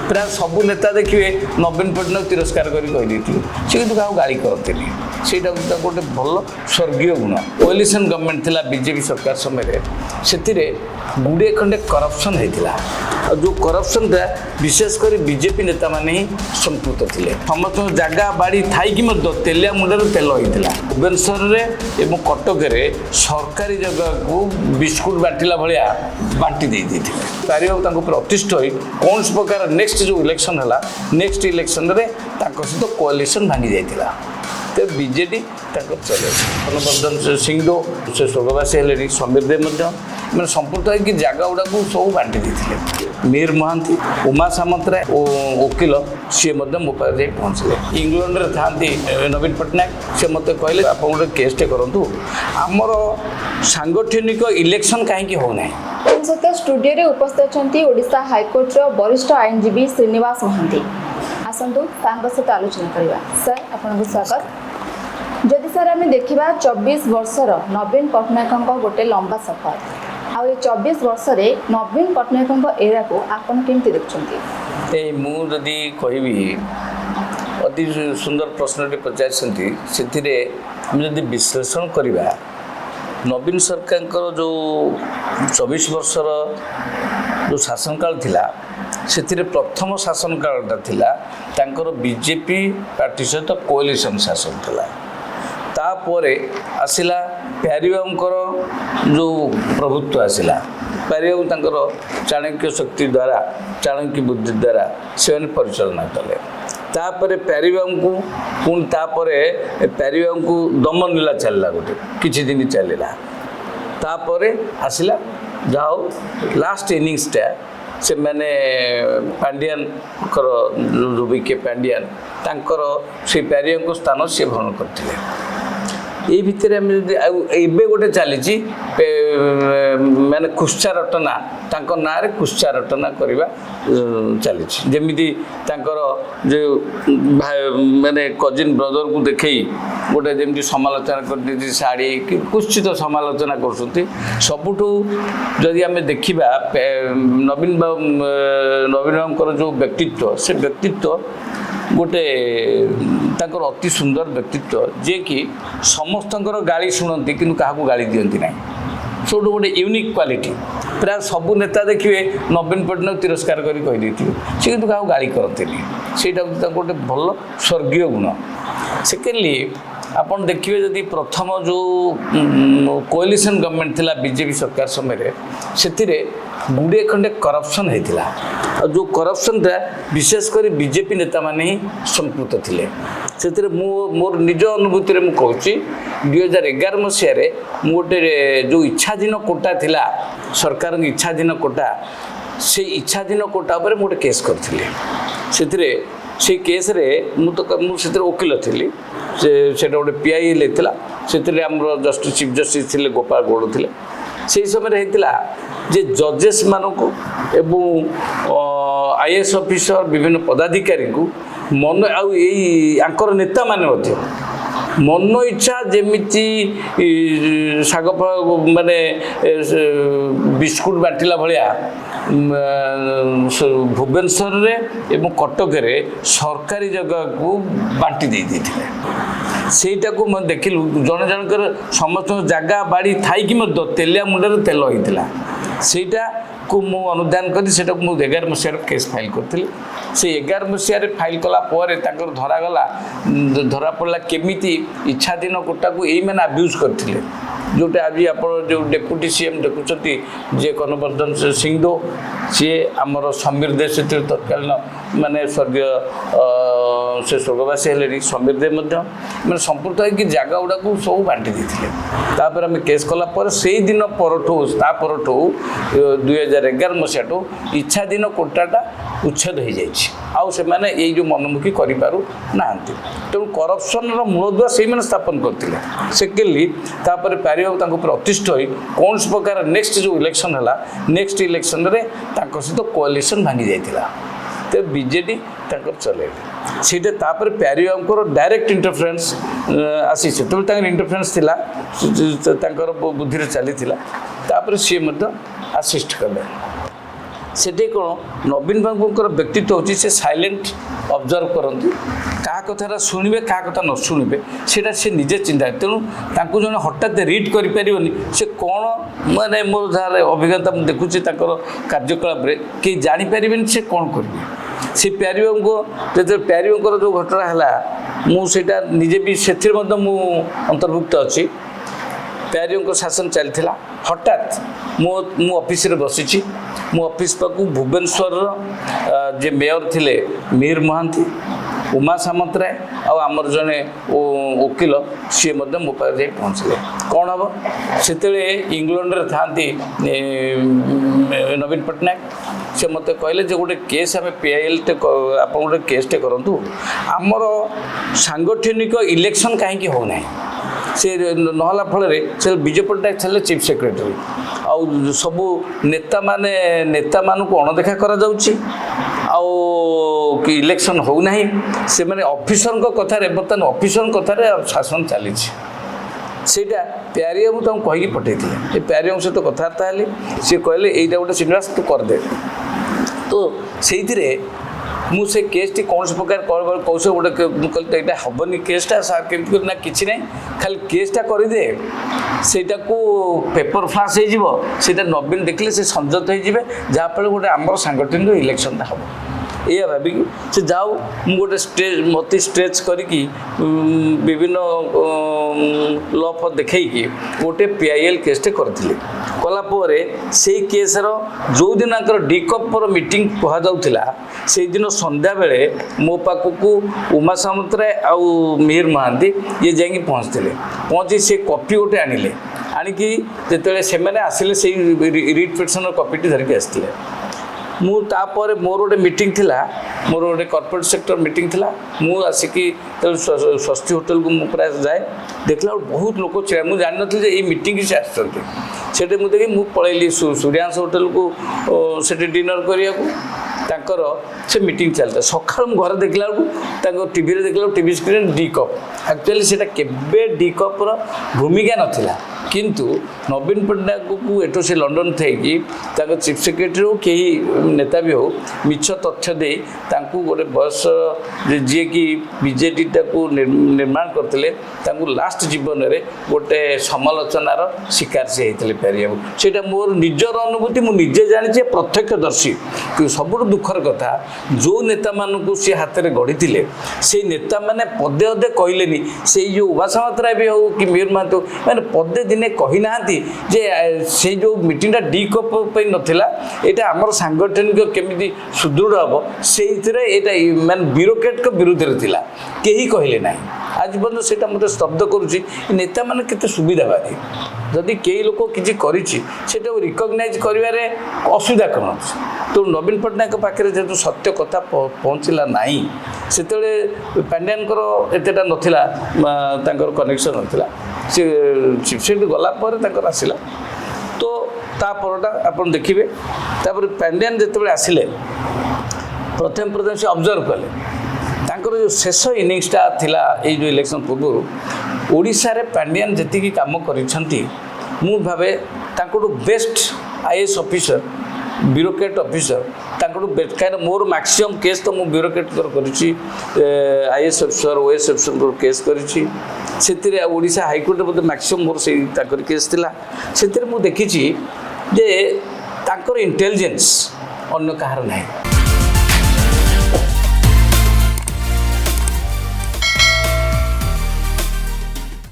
प्राय सबू नेता देखिए नवीन पट्टनायक तिरस्कार कर सी कि गाड़ी करते से गोटे भल स्वर्गीय गुण कोलिशन गवर्नमेंट थिला बीजेपी सरकार समय से गुड़े खंडे करप्शन होता जो करप्शन विशेषकर बीजेपी नेता माने ही संपुक्त थे समस्त जगह बाड़ी थी तेलिया मुंडर तेल होता भुवनेश्वर एवं कटक सरकारी जगह को बिस्कुट बांटिला भाया बांटी दे पारिबाबू प्रतिष्ठ हो कौन प्रकार नेक्स्ट जो इलेक्शन है नेक्स्ट इलेक्शन सहित कोलिशन भांगी जाता तो बीजेडी चले कनवर्धन सिंह से स्वर्गवासी हेले समीर देव मैंने संपूर्ण होगी जगह गुड़ा सब बांटी देते मीर महांती उमा सामंतराय वकिल सी मो पाखे जा पहुँचले इंग्लैंड था नवीन पट्टनायक से मत कहले आप गोटे केसटे करूँ आमर सांगठनिक इलेक्शन कहीं होना सहित स्टूडियो उपस्थित अच्छा ओडिशा हाइकोर्टर वरिष्ठ आईनजीवी श्रीनिवास महांती आसतु सहित आलोचना करवा सर आपको स्वागत जदि सर आम देखा 24 वर्षर नवीन पट्टनायक गोटे लंबा सफर आ 24 वर्ष नवीन पट्टनायक एरा को आपन केमती देखते मुझे कहि अति सुंदर प्रश्न पचार से विश्लेषण करवा नवीन सरकार जो 24 वर्षर जो शासन काल थिला से प्रथम शासन कालटा थिला तांकर बीजेपी पार्टी सहित कोलिशन शासन थिला तापरे आसिला प्यारीबाबूंकर जो प्रभुत्व आसिला प्यारीबाबू तांकर चाणक्य शक्ति द्वारा चाणक्य बुद्धि द्वारा से परिचालना कले तापर प्यारीबाबू को पुणी तापरे प्यारीबाबू को दमन लीला चलला गोटे किछि दिन चलला तापरे आसिला जाओ लास्ट इनिंग्सटा से मैंने पांड्यान जो विके पांड्यान तांकर से प्यारीबाबू स्थान सी भ्रमण करते ये भितर एबे गोटे चली माने कुश्चा रटना तांको ना रे कुश्चा रटना करवा चली जमीती जो माने कजिन ब्रदर को देखई गोटे जमी समालोचना कर शाढ़ी कि कुश्चित समालोचना कर सबुठू जदि आम देखा नवीन बाबूर जो व्यक्तित्व से व्यक्तित्व गोटे ताकर अति सुंदर व्यक्तित्व जे कि समस्त गाड़ी शुणती कि क्या गाड़ी दिखती ना सब गोटे यूनिक क्वालिटी प्राय सबू नेता देखिए नवीन पट्टनायक तिरस्कार कर सी कि गाड़ी करते से गोटे भल स्वर्गीय गुण सेकेंडली आपन देखिए जदि प्रथम जो कोलिशन गवर्नमेंट थिला बीजेपी सरकार समय से गुड़े खंडे करप्शन होता जो करप्शन विशेषकर बीजेपी नेता माने ही संपुक्त थे से मोर निज अनुभूति में मुझे 2011 मसीह गोटे जो इच्छाधीन कोटा थिला सरकार इच्छाधीन कोटा से इच्छाधीन कोटा पर गोटे केस करी से केस रे मुझे वकिल थी से गोटे पीआई लेता से जस्टिस चीफ जस्टिस थे गोपाल गौड़ थे से समय होता जे जजेस मानक एवं आईएएस ऑफिसर विभिन्न पदाधिकारी को मन आंकर नेता माने मन इच्छा जमीती शाग माने बिस्कुट बांटिला भाया भुवनेश्वर एवं कटक सरकारी जगह को बांटी दे सेटा को मैं देखिलु जन जनकर समस्त जगह बाड़ी थी तेलिया मुंडर तेल होता सेटा को मु अनुधान करी सेटा को 11 मसीह केस फाइल करथिली से 11 मसीह फाइल कला पर धरागला धरा पड़ा केमिति इच्छाधीन कोटा को यही मैंने अब्यूज करथिले जोटा आज आप जो डेप्यूटी सीएम देखुंती जे कनवर्धन सिंह सी आमर समीर देव से तत्कालीन माने स्वर्गीय से स्वर्गवासी हेले समीर देव मैंने संपूर्ण होगी जगह गुड़ा सब बांटी देते आम केस कला से दिन परठू 2011 मसीह इच्छाधीन कोटाटा उच्छेद हो जाए ये जो मनमुखी करूँ ना तेणु करप्शन मूलदुआ से स्थापन करते सेकेंडली पारिबाबू प्रतिष्ठ हो कौन प्रकार नेक्स्ट जो इलेक्शन है नेक्स्ट इलेक्शन सहित कोलिशन भांगी जाता तो बीजेडी चले सीटे पारिबाबूर डायरेक्ट इंटरफेरेंस आसी इंटरफेरेंस थिला बुद्धि चली सी आसीस्ट कले ସେଠି କ'ଣ ନବୀନ ବାବୁଙ୍କର ବ୍ୟକ୍ତିତ୍ୱ ହେଉଛି ସେ ସାଇଲେଣ୍ଟ ଅବଜର୍ଭ କରନ୍ତି, କାହା କଥାଟା ଶୁଣିବେ କାହା କଥା ନ ଶୁଣିବେ ସେଇଟା ସେ ନିଜେ ଚିନ୍ତା। ତେଣୁ ତାଙ୍କୁ ଜଣେ ହଠାତ୍ ରିଡ୍ କରିପାରିବନି ସେ କ'ଣ, ମାନେ ମୋର ଯାହାର ଅଭିଜ୍ଞତା ମୁଁ ଦେଖୁଛି ତାଙ୍କର କାର୍ଯ୍ୟକଳାପରେ କେହି ଜାଣିପାରିବେନି ସେ କ'ଣ କରିବେ। ସେ ପ୍ୟାରୀବାବୁଙ୍କ ଯେତେବେଳେ ପ୍ୟାରୀବାବୁଙ୍କର ଯେଉଁ ଘଟଣା ହେଲା ମୁଁ ସେଇଟା ନିଜେ ବି ସେଥିରେ ମଧ୍ୟ ମୁଁ ଅନ୍ତର୍ଭୁକ୍ତ ଅଛି। ପ୍ୟାରୀବାବୁଙ୍କ ଶାସନ ଚାଲିଥିଲା, ହଠାତ୍ ମୁଁ ଅଫିସରେ ବସିଛି, ମୋ ଅଫିସ ପାଖକୁ ଭୁବନେଶ୍ୱରର ଯେ ମେୟର ଥିଲେ ମିହିର ମହାନ୍ତି, ଉମା ସାମନ୍ତରାୟ ଆଉ ଆମର ଜଣେ ଓକିଲ ସିଏ ମଧ୍ୟ ମୋ ପାଖରେ ଯାଇ ପହଞ୍ଚିଲେ। କ'ଣ ହେବ ସେତେବେଳେ ଇଂଲଣ୍ଡରେ ଥାନ୍ତି ନବୀନ ପଟ୍ଟନାୟକ, ସେ ମୋତେ କହିଲେ ଯେ ଗୋଟେ କେସ୍ ଆମେ PILଟେ ଆପଣ ଗୋଟେ କେସ୍ଟେ କରନ୍ତୁ, ଆମର ସାଂଗଠନିକ ଇଲେକ୍ସନ୍ କାହିଁକି ହେଉନାହିଁ। ସେ ନହେଲା ଫଳରେ ସେ ବିଜୁ ପଟ୍ଟନାୟକ ଥିଲେ ଚିଫ୍ ସେକ୍ରେଟାରୀ, ଆଉ ସବୁ ନେତାମାନଙ୍କୁ ଅଣଦେଖା କରାଯାଉଛି, ଆଉ ଇଲେକ୍ସନ୍ ହେଉନାହିଁ। ସେମାନେ ଅଫିସରଙ୍କ କଥାରେ ବର୍ତ୍ତମାନ ଅଫିସରଙ୍କ କଥାରେ ଶାସନ ଚାଲିଛି। ସେଇଟା ପ୍ୟାରୀବାବୁ ତାଙ୍କୁ କହିକି ପଠାଇଥିଲେ। ଏ ପ୍ୟାରୀବାବୁଙ୍କ ସହିତ କଥାବାର୍ତ୍ତା ହେଲି, ସିଏ କହିଲେ ଏଇଟା ଗୋଟେ ଶ୍ରୀନିବାସ ତୁ କରିଦେ। ତ ସେଇଥିରେ ମୁଁ ସେ କେସ୍ଟି କୌଣସି ପ୍ରକାର କୌଶଳ ଗୋଟେ ମୁଁ କହିଲି ତ ଏଇଟା ହେବନି କେସ୍ଟା ସାର୍ କେମିତି କରି, ନା କିଛି ନାହିଁ ଖାଲି କେସ୍ଟା କରିଦେ, ସେଇଟାକୁ ପେପର ଫ୍ଲାସ୍ ହେଇଯିବ, ସେଇଟା ନବୀନ ଦେଖିଲେ ସେ ସଂଯତ ହେଇଯିବେ, ଯାହାଫଳରେ ଗୋଟେ ଆମର ସାଂଗଠନିକ ଇଲେକ୍ସନଟା ହେବ। ଏଇଆ ଭାବିକି ସେ ଯାଉ ମୁଁ ଗୋଟେ ମୋତେ ଷ୍ଟ୍ରେଚ୍ କରିକି ବିଭିନ୍ନ ଲ ଫ ଦେଖେଇକି ଗୋଟେ PIL କେସ୍ଟେ କରିଥିଲି। କଲା ପରେ ସେଇ କେସ୍ର ଯେଉଁଦିନ ତାଙ୍କର ଡିକପ୍ର ମିଟିଂ କୁହାଯାଉଥିଲା ସେଇଦିନ ସନ୍ଧ୍ୟାବେଳେ ମୋ ପାଖକୁ ଉମା ସାମନ୍ତରାୟ ଆଉ ମିହିର ମହାନ୍ତି ଇଏ ଯାଇକି ପହଞ୍ଚିଥିଲେ। ପହଞ୍ଚି ସେ କପି ଗୋଟେ ଆଣିଲେ, ଆଣିକି ଯେତେବେଳେ ସେମାନେ ଆସିଲେ ସେଇ ରିଟ୍ ପିଟିସନର କପିଟି ଧରିକି ଆସିଥିଲେ। ମୁଁ ତାପରେ ମୋର ଗୋଟେ ମିଟିଂ ଥିଲା, ମୋର ଗୋଟେ କର୍ପୋରେଟ୍ ସେକ୍ଟର ମିଟିଂ ଥିଲା, ମୁଁ ଆସିକି ସ୍ୱସ୍ତି ହୋଟେଲକୁ ମୁଁ ପ୍ରାୟ ଯାଏ, ଦେଖିଲା ବେଳକୁ ବହୁତ ଲୋକ ଛିଡ଼ା, ମୁଁ ଜାଣିନଥିଲି ଯେ ଏଇ ମିଟିଂକି ସେ ଆସିଛନ୍ତି। ସେଠି ମୁଁ ଦେଖି ମୁଁ ପଳେଇଲି ସୂର୍ଯ୍ୟାଂଶ ହୋଟେଲକୁ ସେଠି ଡିନର୍ କରିବାକୁ, ତାଙ୍କର ସେ ମିଟିଂ ଚାଲିଥିଲା। ସକାଳୁ ମୁଁ ଘରେ ଦେଖିଲା ବେଳକୁ ତାଙ୍କ ଟିଭିରେ ଦେଖିଲା ବେଳକୁ ଟିଭି ସ୍କ୍ରିନ୍ ଡିକପ୍, ଆକ୍ଚୁଆଲି ସେଇଟା କେବେ ଡିକପ୍ର ଭୂମିକା ନଥିଲା, କିନ୍ତୁ ନବୀନ ପଟ୍ଟନାୟକକୁ ଏଠୁ ସେ ଲଣ୍ଡନ ଥାଇକି ତାଙ୍କ ଚିଫ୍ ସେକ୍ରେଟାରୀ ହେଉ କେହି ନେତା ବି ହେଉ ମିଛ ତଥ୍ୟ ଦେଇ ତାଙ୍କୁ ଗୋଟେ ବୟସ ଯିଏକି ବିଜେଡ଼ିଟାକୁ ନିର୍ମାଣ କରିଥିଲେ ତାଙ୍କୁ ଲାଷ୍ଟ ଜୀବନରେ ଗୋଟେ ସମାଲୋଚନାର ଶିକାର ସେ ହେଇଥିଲେ ପ୍ୟାରୀବାବୁ। ସେଇଟା ମୋର ନିଜର ଅନୁଭୂତି, ମୁଁ ନିଜେ ଜାଣିଛି, ପ୍ରତ୍ୟକ୍ଷଦର୍ଶୀ। ସବୁଠୁ ଦୁଃଖର କଥା ଯେଉଁ ନେତାମାନଙ୍କୁ ସେ ହାତରେ ଗଢ଼ିଥିଲେ ସେଇ ନେତାମାନେ ପଦେ ଅଧେ କହିଲେନି। ସେଇ ଯେଉଁ ଉମା ସାମନ୍ତରାୟ ବି ହେଉ କି ମିହିର ମହାନ୍ତି ହେଉ, ମାନେ ପଦେ ଦିନେ କହିନାହାନ୍ତି ଯେ ସେଇ ଯେଉଁ ମିଟିଂଟା ଡିକପ୍ ପାଇଁ ନଥିଲା, ଏଇଟା ଆମର ସାଂଗଠନିକ କେମିତି ସୁଦୃଢ଼ ହେବ ସେଇଥିରେ ଏଇଟା ମାନେ ବ୍ୟୁରୋକ୍ରାଟଙ୍କ ବିରୁଦ୍ଧରେ ଥିଲା, କେହି କହିଲେ ନାହିଁ। ଆଜି ପର୍ଯ୍ୟନ୍ତ ସେଇଟା ମୋତେ ସ୍ତବ୍ଧ କରୁଛି। ନେତାମାନେ କେତେ ସୁବିଧାବାଦୀ, ଯଦି କେହି ଲୋକ କିଛି କରିଛି ସେଇଟାକୁ ରିକଗ୍ନାଇଜ୍ କରିବାରେ ଅସୁବିଧା କ'ଣ ଅଛି। ତେଣୁ ନବୀନ ପଟ୍ଟନାୟକଙ୍କ ପାଖରେ ଯେହେତୁ ସତ୍ୟ କଥା ପହଞ୍ଚିଲା ନାହିଁ, ସେତେବେଳେ ପାଣ୍ଡିଆନଙ୍କର ଏତେଟା ନଥିଲା, ତାଙ୍କର କନେକ୍ସନ୍ ନଥିଲା, ସେ ଚିଫ୍ ସେକ୍ରେଟାରୀ ଗଲା ପରେ ତାଙ୍କର ଆସିଲା। ତ ତା ପରଟା ଆପଣ ଦେଖିବେ, ତାପରେ ପାଣ୍ଡିଆନ ଯେତେବେଳେ ଆସିଲେ ପ୍ରଥମେ ସେ ଅବଜର୍ଭ କଲେ ତାଙ୍କର ଯେଉଁ ଶେଷ ଇନିଂସଟା ଥିଲା ଏଇ ଯେଉଁ ଇଲେକ୍ସନ୍ ପୂର୍ବରୁ ଓଡ଼ିଶାରେ ପାଣ୍ଡିଆନ ଯେତିକି କାମ କରିଛନ୍ତି, ମୁଁ ଭାବେ ତାଙ୍କଠୁ best IAS officer, bureaucrat officer ତାଙ୍କଠୁ ବେଷ୍ଟ। କାହିଁକିନା ମୋର ମ୍ୟାକ୍ସିମମ୍ କେସ୍ ତ ମୁଁ ବ୍ୟୁରୋକ୍ରାଟ୍ଙ୍କର କରିଛି, IAS ଅଫିସର OAS ଅଫିସରଙ୍କର କେସ୍ କରିଛି। ସେଥିରେ ଓଡ଼ିଶା ହାଇକୋର୍ଟରେ ବୋଧେ ମ୍ୟାକ୍ସିମମ୍ ମୋର ସେଇ ତାଙ୍କର କେସ୍ ଥିଲା। ସେଥିରେ ମୁଁ ଦେଖିଛି ଯେ ତାଙ୍କର ଇଣ୍ଟେଲିଜେନ୍ସ ଅନ୍ୟ କାହାର ନାହିଁ।